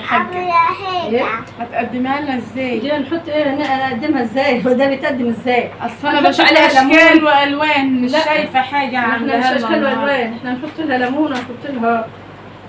حاجه؟ ايه هتقدمها لنا ازاي؟ دي نحط ايه نقدمها ازاي؟ هو ده بيتقدم ازاي؟ اصل انا هنحط بشوف عليها اشكال ليمون. والوان مش لا. شايفه حاجه احنا عندها مش اشكال النهاردة. والوان، احنا نحط لها ليمون ونحط لها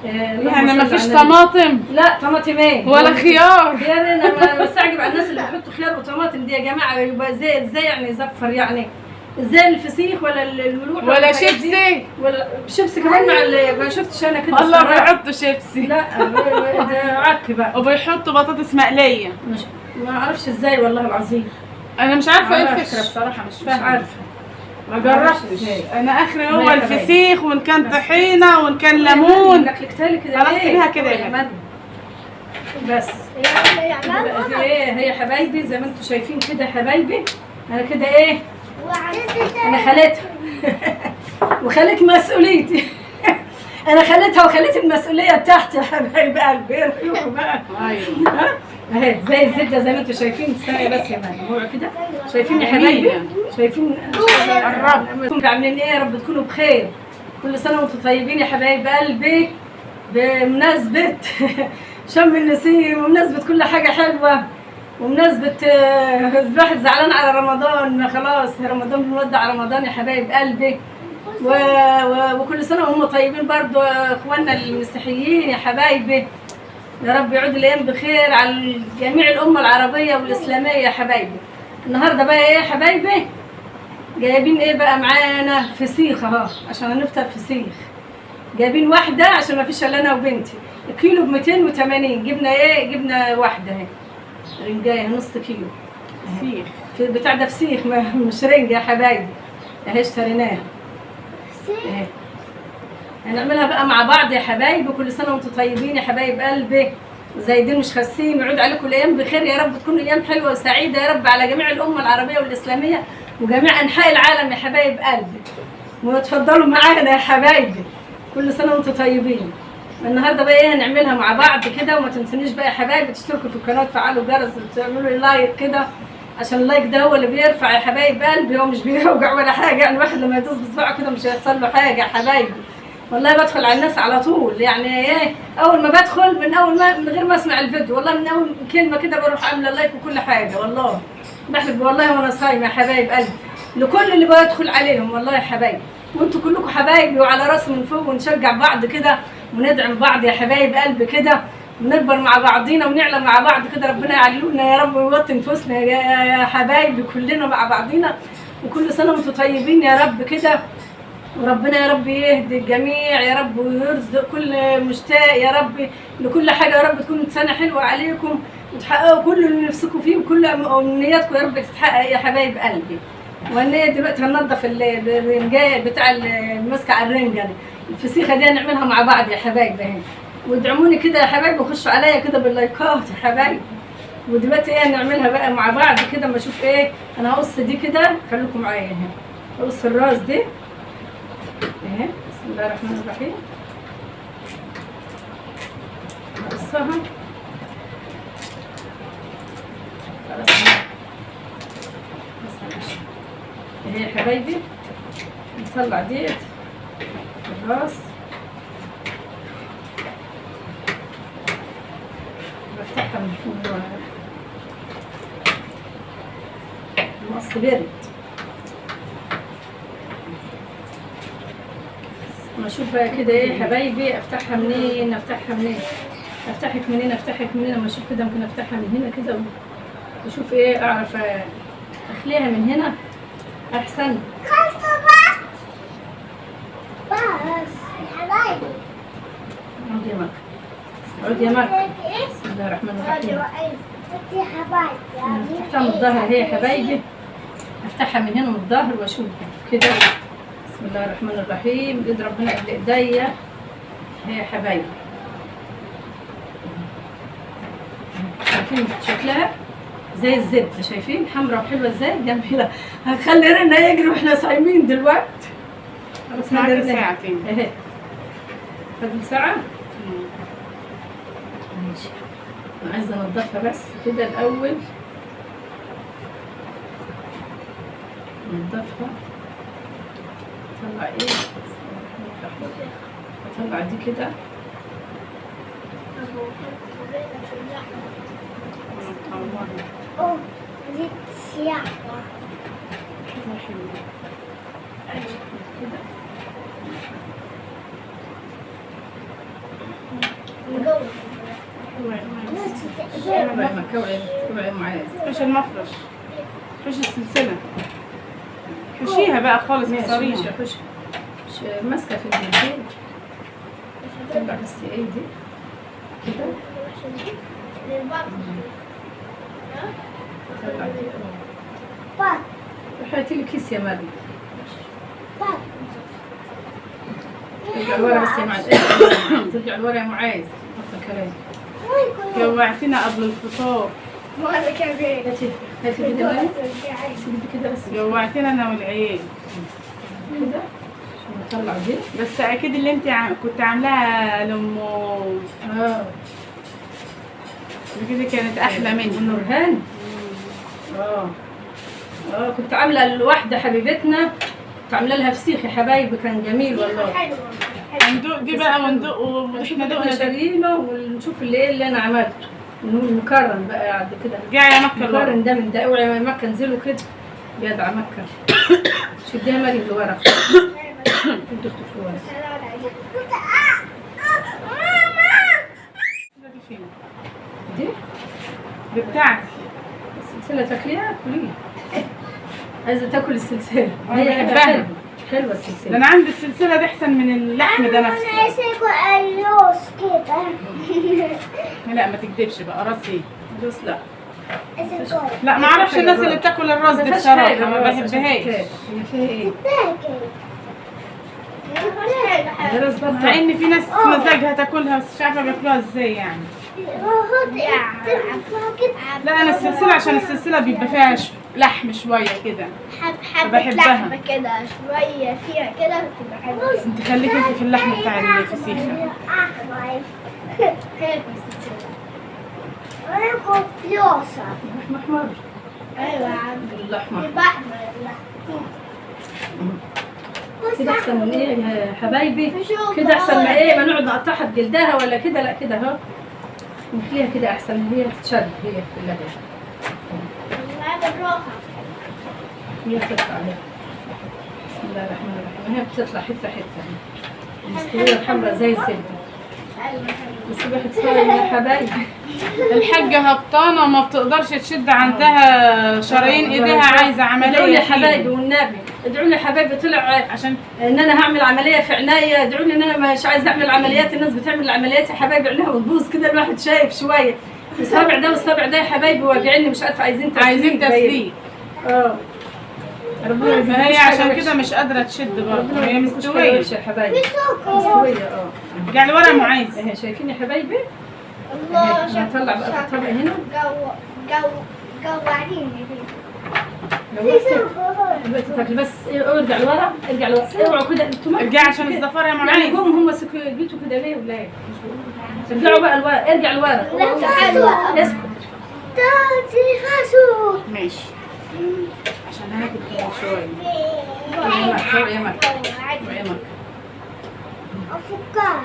يعني اللهم ما صل فيش على النبي. طماطم لا طماطم ايه ولا خيار؟ يا انا بستعجب على الناس اللي بيحطوا خيار وطماطم دي يا جماعه، يبقى ازاي يعني يزفر يعني؟ ازاي الفسيخ ولا الملوحه ولا والحاجات دي؟ شيبسي؟ ولا شيبسي كمان مع ما شفتش انا كده الله الصراحة. بيحطوا شيبسي. لا ده عك بقى. وبيحطوا بطاطس مقليه. ما اعرفش ازاي والله العظيم. انا مش عارفه ايه ما الفكره بصراحه، مش مش فاهمه. عارفه. ما جربتش. انا اخري هو ما هي الفسيخ وان كان طحينه وان كان ليمون. لكلكتالي كده خلاص سيبها كده يا مريم. بس هي حبايبي زي ما انتم شايفين كده حبايبي. انا كده ايه، انا خليتها وخليت مسؤوليتي انا خليتها وخليت المسؤوليه بتاعتي يا حبايب قلبي. ايه رايكم بقى؟ ايوه اهي زي الزبده زي ما انتم شايفين. ثانيه بس يا مريم، هو كده شايفين يا حبايبي؟ شايفين قربت. عاملين ايه؟ يا رب تكونوا بخير. كل سنه وانتم طيبين يا حبايب قلبي، بمناسبه شم النسيم ومناسبه كل حاجه حلوه ومناسبه الواحد زعلان على رمضان. ما خلاص رمضان بنودع رمضان يا حبايب قلبي. وكل سنه وهم طيبين برضو اخواننا المسيحيين يا حبايبي. يا رب يعود الايام بخير على جميع الامه العربيه والاسلاميه يا حبايبي. النهارده بقى ايه يا حبايبي؟ جايبين ايه بقى معانا؟ فسيخ اهو عشان هنفطر فسيخ. جايبين واحده عشان ما فيش الا انا وبنتي. الكيلو ب 280. جبنا ايه؟ جبنا واحده اهي رنجايه نص كيلو فسيخ. في بتاع ده فسيخ مش رنجه يا حبايبي. اهي اشتريناها اهي. هنعملها بقى مع بعض يا حبايبي. كل سنه وانتم طيبين يا حبايب قلبي، زايدين مش خاسين. يعود عليكم الايام بخير يا رب، تكون ايام حلوه وسعيده يا رب على جميع الامه العربيه والاسلاميه وجميع انحاء العالم يا حبايب قلبي. وتفضلوا معانا يا حبايبي. كل سنه وانتم طيبين. النهارده بقى ايه هنعملها مع بعض كده. وما تنسونيش بقى يا حبايبي تشتركوا في القناه وتفعلوا الجرس وتعملوا لي لايك كده، عشان اللايك ده هو اللي بيرفع يا حبايب قلبي. هو مش بيوجع ولا حاجه يعني، الواحد لما يدوس بصباعه كده مش هيحصل له حاجه يا حبايبي. والله بدخل على الناس على طول يعني ايه، اول ما بدخل من اول ما من غير ما اسمع الفيديو والله من اول كلمه كده بروح عامله لايك وكل حاجه. والله بحلف والله وانا صايمه يا حبايب قلبي لكل اللي بدخل عليهم والله يا حبايبي. وانتوا كلكم حبايبي وعلى راسي من فوق، ونشجع بعض كده وندعم بعض يا حبايب قلبي كده، ونكبر مع بعضينا ونعلى مع بعض كده. ربنا يعلونا يا رب ويوطي نفوسنا يا حبايبي كلنا مع بعضينا. وكل سنه وانتم طيبين يا رب كده. وربنا يا رب يهدي الجميع يا رب ويرزق كل مشتاق يا رب لكل حاجه. يا رب تكون سنه حلوه عليكم وتحققوا كل اللي نفسكم فيه وكل امنياتكم يا رب تتحقق يا حبايب قلبي. وانا دلوقتي هننضف الرنجايه بتاع الماسكه على الرنجه دي. الفسيخه دي هنعملها مع بعض يا حبايبي اهي. وادعموني كده يا حبايبي وخشوا عليا كده باللايكات يا حبايبي. ودلوقتي ايه هنعملها بقى مع بعض كده. اما اشوف ايه انا هقص دي كده، خليكم معايا اهي. هقص الراس دي اهي. بسم الله الرحمن الرحيم. هقصها خلاص اهي يا حبايبي. نطلع ديت الراس، بفتحها من فوق. المقص بارد. ما اشوف بقى كده ايه يا حبايبي افتحها منين افتحها منين افتحك منين افتحك منين. اما اشوف كده ممكن افتحها من هنا كده واشوف ايه اعرف اخليها من هنا احسن. عود يا مك، عود يا مك. بسم الله الرحمن الرحيم. افتحها من الظهر اهي يا حبايبي. افتحها من هنا من الظهر واشوف كده. بسم الله الرحمن الرحيم. بيد ربنا قبل ايديا اهي يا حبايبي. شايفين شكلها زي الزبده؟ شايفين حمراء وحلوه ازاي جميله. هنخلي رنا يجري واحنا صايمين دلوقتي. بس معاك ساعتين اهي. فاضل ساعه. ماشي. انا عايزه انضفها بس كده الاول. نضفها. اطلع ايه؟ اطلع دي كده. Oh, dit ja. كوعي معايا. حش المفرش، حش السلسلة، حشيها بقى خالص كسريها. مش ماسكة في الجلد. تطلع بس ايدي كده. طلع دي. Pat, حياتي لي كيس يا مريم. pat. ترجع لورا بس يا معاذ. ترجع لورا يا معاذ. بطل كلام. جوعتنا قبل الفطار، مرة كبيرة. هاتي كده مريم. سيبي كده بس. جوعتنا انا والعيال كده. عشان نطلع دي. بس اكيد اللي انت كنت عاملاها لام كده كانت احلى مني. نورهان. كنت عامله لواحده حبيبتنا، كنت عامله لها فسيخ يا حبايبي، كان جميل والله. حلوة. هندوق دي بقى وندوق واحنا دوقنا ده. شارينه ونشوف اللي انا عملته، نكرم بقى بعد كده. رجعي يا مكة لورا. نقارن ده من ده. اوعي يا مكه انزلوا كده. جدع مكه. شديها مريم لورا. انتوا اختفوا لورا. دي فين؟ دي دي بتاعتي. السلسله تاكليها كليها. عايزه تاكل السلسله. أنا هي بحبها. حلوه ده السلسله. انا عندي السلسلة دي احسن من اللحم ده نفسه. أنا أسيبه اللوز كده. لا ما تكدبش بقى راسي. بس لا أسيبه. لا ما اعرفش الناس اللي بتاكل الراس دي بصراحة ما بحبهاش. هي فيها ايه؟ هي راس مع بطه. ان في ناس مزاجها تاكلها بس مش عارفة بياكلوها ازاي يعني. لا انا السلسلة عشان السلسلة بيبقى فيها لحم شوية كده. حبة بحبها. لحمة كده شوية فيها كده بتبقى حلوة. انت خليك انت في اللحم بتاع الفسيخة. فلوسة. لحم احمر. أيوة يا عم. اللحمه يبقى أحمر اللحمة. كده احسن من ايه يا حبايبي؟ كده احسن ما ايه ما نقعد نقطعها بجلدها ولا كده. لا كده اهو نخليها كده احسن. هي تتشد هي كلها. هذا الروحة. هي تطلع عليها. بسم الله الرحمن الرحيم. هي بتطلع حته حته. مستويه الحمراء زي الزبده. بس الواحد صايم يا حبايبي. الحاجة هبطانة وما بتقدرش تشد عندها شرايين ايديها عايزة ادعوا لي عملية يا حبايبي فيه. والنبي. ادعوا لي يا حبايبي. طلع عشان ان انا هعمل عمليه في عناية. ادعوا لي ان انا مش عايزه اعمل عمليات. الناس بتعمل العمليات يا حبايبي عينيها بتبوظ كده. الواحد شايف شويه الصابع ده والصابع ده يا حبايبي واجعيني. مش عارفه عايزين تسليك. ربنا ما هي عشان كده مش قادرة تشد برضه. هي مستوية. يا حبايبي مستويه. ارجع لورا يا معاذ. اهي شايفين يا حبايبي. الله هطلع بقى في الطبق هنا. جوعتيني. لو دلوقتي تاكل بس. ارجع لورا. ارجع لورا. اوعوا كده انتوا. ارجعي عشان الزفارة يا معاذ. هم جيتوا كده ليه ولا ايه؟ ارجعوا بقى لورا. ارجع لورا. اسكت. تاتي خاسو. ماشي عشان هناكل كده شوية. يا مك. أفكار.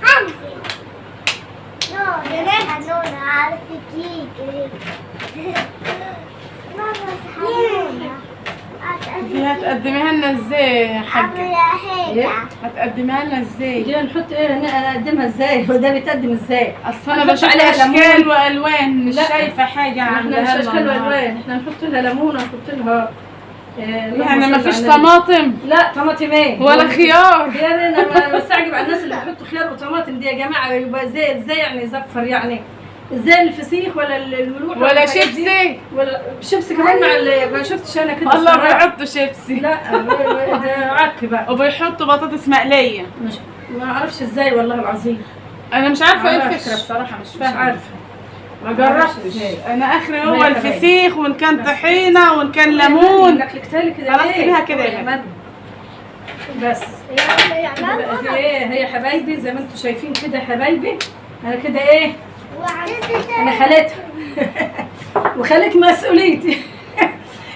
همسي. حنونة عارفة كيكي. ماما حنونة. دي هتقدميها لنا ازاي يا حاجة؟ عاملة هيك. هتقدميها لنا ازاي؟ دي نحط ايه؟ انا اقدمها ازاي؟ وده بيتقدم ازاي؟ اصل انا نحط بشوف عليها اشكال ليمون. والوان مش لا. شايفه حاجه احنا عاملاها مش اشكال لنا. والوان. احنا نحط لها ليمون ونحط لها يعني ما فيش طماطم لا طماطم ايه؟ ولا خيار. خيار. انا بستعجب على الناس اللي بيحطوا خيار وطماطم دي يا جماعه. يبقى ازاي يعني يزفر يعني؟ ازاي الفسيخ ولا الملوحه ولا الحاجات دي؟ شيبسي. ولا شيبسي كمان ما شفتش انا كده والله الصراحة. بيحطوا شيبسي. لا ده عك بقى. وبيحطوا بطاطس مقليه. مش ما اعرفش ازاي والله العظيم. انا مش عارفه ايه معرفش. الفكره بصراحه. مش مش فاهمه. عارفه. ما جربتش. انا اخري هو ما الفسيخ وان كان طحينه وان كان ليمون. لكلكتها كده خلاص ليه؟ سيبها كده يا مريم. بس بقى في ايه؟ هي حبايبي زي ما انتم شايفين كده يا حبايبي. انا كده ايه؟ انا خليتها وخليت مسؤوليتي.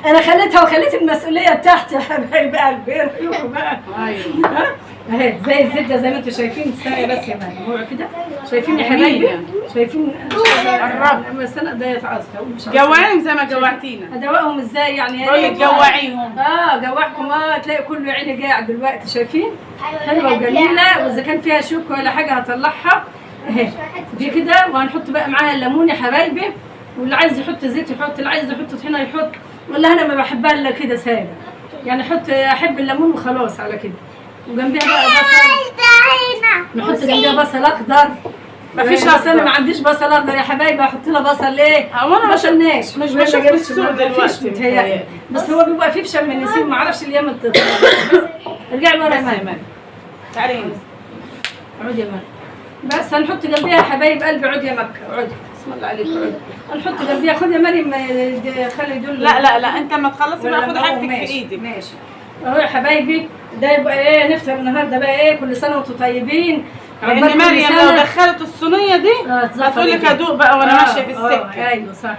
انا خليتها وخليت المسؤوليه بتاعتي يا حبايب قلبي. ايه رايكم بقى؟ ايوه اهي زي الزبده زي ما انتم شايفين. ثانيه بس يا مريم، هو كده شايفين يا حبايبي؟ شايفين؟ قرب. بس انا ده يتعصب. جوعيهم زي ما جوعتينا. ادوقهم ازاي يعني؟ بقول لك جوعيهم. جوعكم. تلاقي كله عيني قاعد دلوقتي. شايفين؟ حلوه وجميله، واذا كان فيها شوك ولا حاجه هطلعها اهي دي كده. وهنحط بقى معاها الليمون يا حبايبي، واللي عايز يحط زيت يحط، اللي عايز يحط طحينه يحط. والله انا ما بحبها الا كده ساده يعني. احب الليمون وخلاص على كده. وجنبيها بقى بصل، نحط جنبيها بصل اخضر. مفيش بس انا ما عنديش بصل اخضر يا حبايبي، احط لها بصل ليه؟ وانا بصل ناش مش بشوف في السوق دلوقتي متهيألي. بس هو بيبقى فيه في شم النسيم، ما اعرفش الايام التطلع. ارجعي ورا يا مريم. تعالي عودي يا مريم. بس هنحط جنبيها يا حبايب قلبي. عودي يا مكه، عودي. بسم الله عليك، عودي. هنحط جنبيها. خدي يا مريم خلي دول. لا انت ما تخلصي بقى، خدي حاجتك في ايدك. ماشي اهو يا حبايبي. ده يبقى ايه؟ نفطر النهارده بقى ايه؟ كل سنه وانتم طيبين. يعني مريم لو دخلت الصينيه دي هتقول لك ادوق بقى وانا ماشيه في السكه. ايوه صح.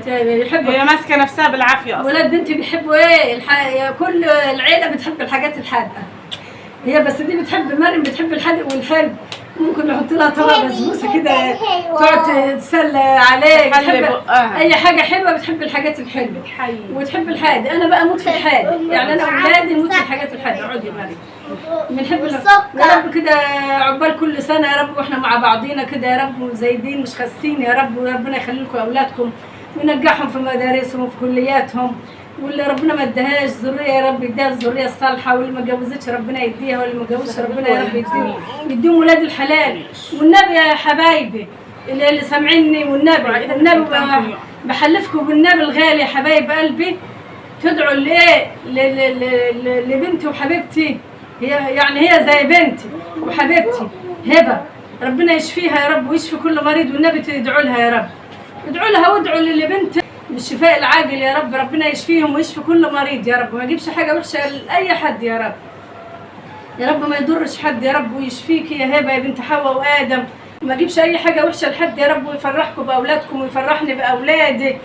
يحبوا. هي ماسكه نفسها بالعافيه اصلا. ولاد بنتي بيحبوا ايه؟ كل العيله بتحب الحاجات الحادقه. هي بس دي بتحب مريم، بتحب الحادق والحلو. ممكن نحط لها طبق بسبوسه كده تقعد تتسلى عليه. اي حاجه حلوه، بتحب الحاجات الحلوه وتحب الحادق. انا بقى اموت في الحادق يعني. انا واولادي نموت في الحاجات الحادقه. عودي يا مريم. بنحب يا رب كده. عقبال كل سنه يا رب واحنا مع بعضينا كده يا رب، وزايدين مش خاسين يا رب. وربنا يخلي لكم اولادكم وينجحهم في مدارسهم وفي كلياتهم. واللي ربنا ما اداهاش ذريه يا رب يديها الذريه الصالحه، واللي ما اتجوزتش ربنا يديها، واللي ما اتجوزش ربنا يا رب يديهم ولاد الحلال. والنبي يا حبايبي اللي سامعيني، والنبي بحلفكم بالنبي الغالي يا حبايب قلبي، تدعوا لايه؟ لبنتي وحبيبتي. هي زي بنتي وحبيبتي هبه. ربنا يشفيها يا رب ويشفي كل مريض. والنبي تدعوا لها يا رب. ادعوا لها وادعوا لبنتي بالشفاء العاجل يا رب. ربنا يشفيهم ويشفي كل مريض يا رب. ما يجيبش حاجه وحشه لاي حد يا رب. يا رب ما يضرش حد يا رب. ويشفيك يا هبه يا بنت حواء وادم. ما يجيبش اي حاجه وحشه لحد يا رب. ويفرحكم باولادكم ويفرحني باولادي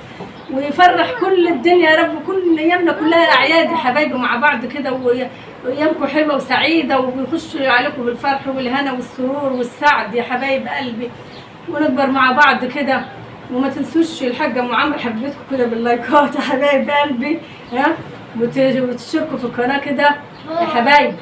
ويفرح كل الدنيا يا رب. وكل ايامنا كلها اعياد يا حبايبي مع بعض كده. وايامكم حلوه وسعيده، ويخش عليكم بالفرح والهنا والسرور والسعد يا حبايب قلبي. ونكبر مع بعض كده. وما تنسوش الحاجه ام عمرو حبيتكم كده باللايكات يا حبايب قلبي. وتشتركوا في القناه كده يا حبايبي.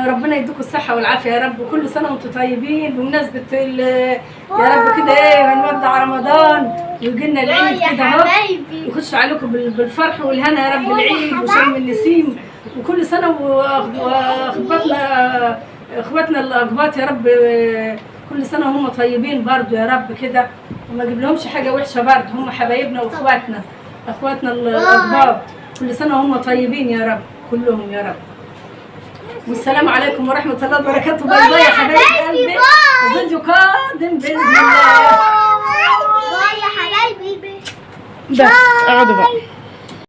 ربنا يديكم الصحه والعافيه يا رب. وكل سنه وانتم طيبين. بمناسبه يا رب كده ايه هنودع رمضان ويجي لنا العيد كده اهو. يخش عليكم بالفرح والهنا يا رب. العيد وشم النسيم. وكل سنه اخواتنا الاقباط يا رب كل سنه وهم طيبين برضو يا رب كده. وما اجيب لهمش حاجه وحشه برضو. هم حبايبنا واخواتنا الاقباط. كل سنه وهم طيبين يا رب كلهم يا رب. والسلام عليكم ورحمه الله وبركاته. باي باي يا حبايب قلبي. فيديو قادم باذن الله. باي يا حبايبي. بس اقعدوا بقى.